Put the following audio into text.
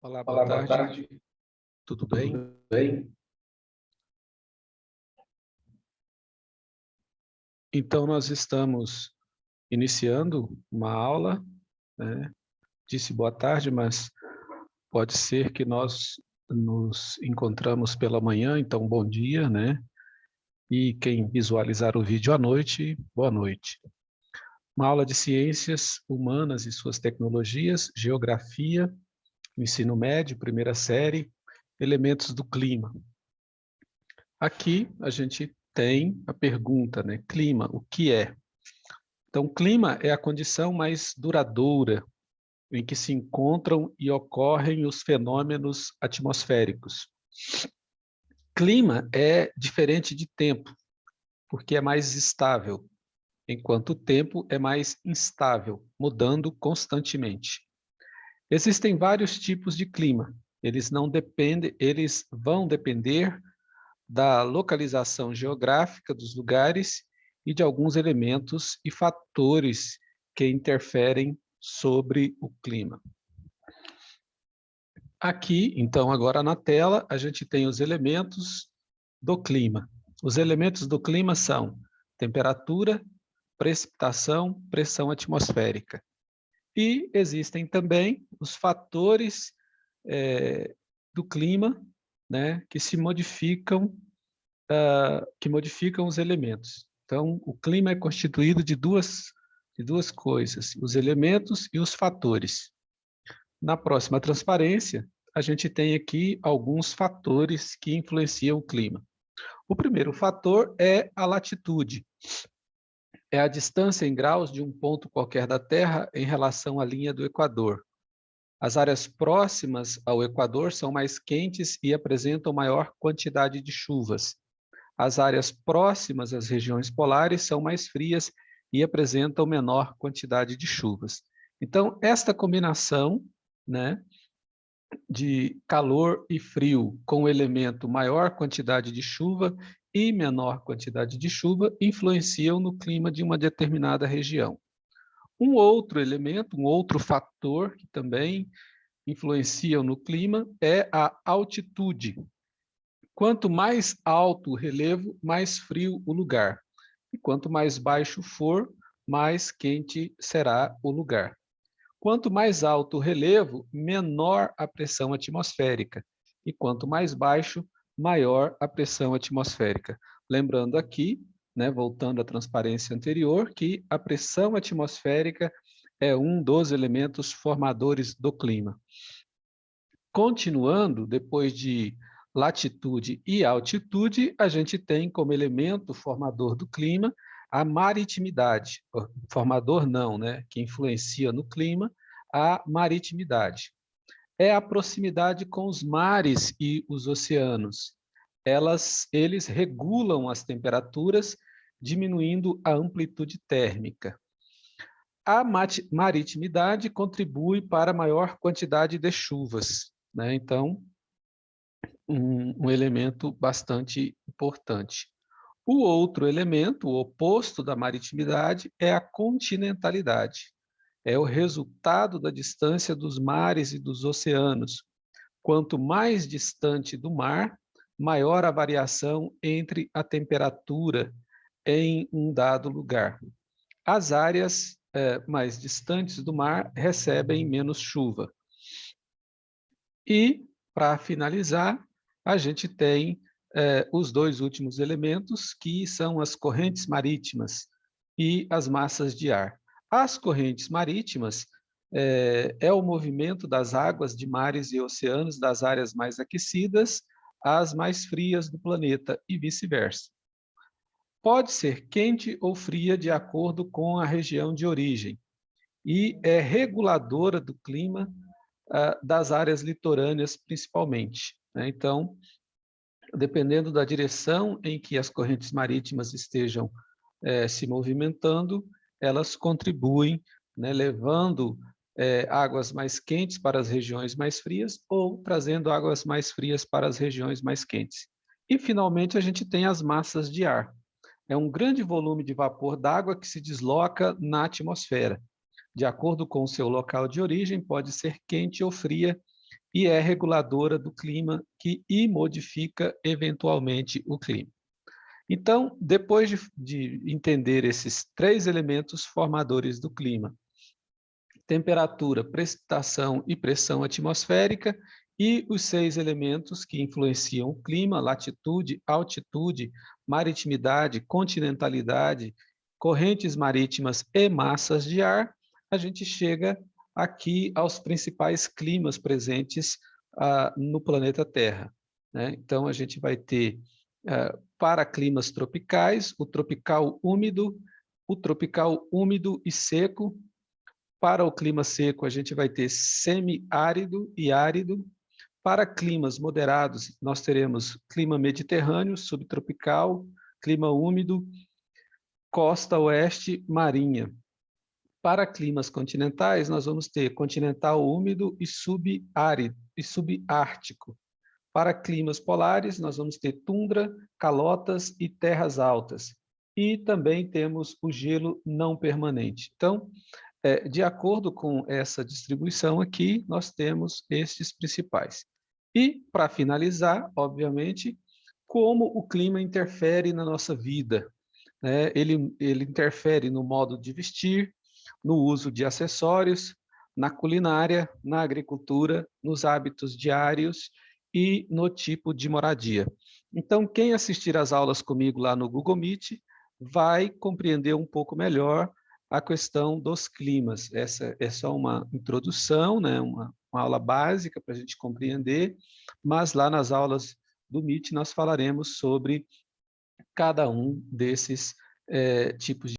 Olá, boa Olá, boa tarde. tarde. Tudo bem? Tudo bem? Então, nós estamos iniciando uma aula, né? Disse boa tarde, mas pode ser que nós nos encontramos pela manhã, então bom dia, né? E quem visualizar o vídeo à noite, boa noite. Uma aula de ciências humanas e suas tecnologias, geografia, ensino médio, primeira série, elementos do clima. Aqui a gente tem a pergunta, né? Clima, o que é? Então, clima é a condição mais duradoura em que se encontram e ocorrem os fenômenos atmosféricos. Clima é diferente de tempo, porque é mais estável, enquanto o tempo é mais instável, mudando constantemente. Existem vários tipos de clima. Eles vão depender da localização geográfica dos lugares e de alguns elementos e fatores que interferem sobre o clima. Aqui, então, agora na tela, a gente tem os elementos do clima. Os elementos do clima são temperatura, precipitação, pressão atmosférica. E existem também os fatores do clima, né, que modificam os elementos. Então, o clima é constituído de duas coisas, os elementos e os fatores. Na próxima transparência, a gente tem aqui alguns fatores que influenciam o clima. O primeiro fator é a latitude. É a distância em graus de um ponto qualquer da Terra em relação à linha do Equador. As áreas próximas ao Equador são mais quentes e apresentam maior quantidade de chuvas. As áreas próximas às regiões polares são mais frias e apresentam menor quantidade de chuvas. Então, esta combinação, né, de calor e frio com o elemento maior quantidade de chuva e menor quantidade de chuva influenciam no clima de uma determinada região. Um outro elemento, um outro fator que também influencia no clima é a altitude. Quanto mais alto o relevo, mais frio o lugar. E quanto mais baixo for, mais quente será o lugar. Quanto mais alto o relevo, menor a pressão atmosférica. E quanto mais baixo, maior a pressão atmosférica. Lembrando aqui, né, voltando à transparência anterior, que a pressão atmosférica é um dos elementos formadores do clima. Continuando, depois de latitude e altitude, a gente tem como elemento formador do clima a maritimidade. Formador não, né? Que influencia no clima, a maritimidade. É a proximidade com os mares e os oceanos. Eles regulam as temperaturas, diminuindo a amplitude térmica. A maritimidade contribui para a maior quantidade de chuvas, né? Então, um elemento bastante importante. O outro elemento, o oposto da maritimidade, é a continentalidade. É o resultado da distância dos mares e dos oceanos. Quanto mais distante do mar, maior a variação entre a temperatura em um dado lugar. As áreas mais distantes do mar recebem menos chuva. E, para finalizar, a gente tem os dois últimos elementos, que são as correntes marítimas e as massas de ar. As correntes marítimas é o movimento das águas de mares e oceanos das áreas mais aquecidas às mais frias do planeta e vice-versa. Pode ser quente ou fria de acordo com a região de origem e é reguladora do clima das áreas litorâneas, principalmente, né? Então, dependendo da direção em que as correntes marítimas estejam se movimentando, elas contribuem, né, levando águas mais quentes para as regiões mais frias ou trazendo águas mais frias para as regiões mais quentes. E, finalmente, a gente tem as massas de ar. É um grande volume de vapor d'água que se desloca na atmosfera. De acordo com o seu local de origem, pode ser quente ou fria e é reguladora do clima e modifica eventualmente o clima. Então, depois de entender esses 3 elementos formadores do clima, temperatura, precipitação e pressão atmosférica, e os 6 elementos que influenciam o clima, latitude, altitude, maritimidade, continentalidade, correntes marítimas e massas de ar, a gente chega aqui aos principais climas presentes no planeta Terra, né? Então, a gente vai ter, para climas tropicais, o tropical úmido e seco. Para o clima seco, a gente vai ter semiárido e árido. Para climas moderados, nós teremos clima mediterrâneo, subtropical, clima úmido, costa oeste, marinha. Para climas continentais, nós vamos ter continental úmido e subárido e subártico. Para climas polares, nós vamos ter tundra, calotas e terras altas. E também temos o gelo não permanente. Então, de acordo com essa distribuição aqui, nós temos estes principais. E, para finalizar, obviamente, como o clima interfere na nossa vida, né? Ele interfere no modo de vestir, no uso de acessórios, na culinária, na agricultura, nos hábitos diários e no tipo de moradia. Então, quem assistir às aulas comigo lá no Google Meet vai compreender um pouco melhor a questão dos climas. Essa é só uma introdução, né? uma aula básica para a gente compreender, mas lá nas aulas do Meet nós falaremos sobre cada um desses tipos de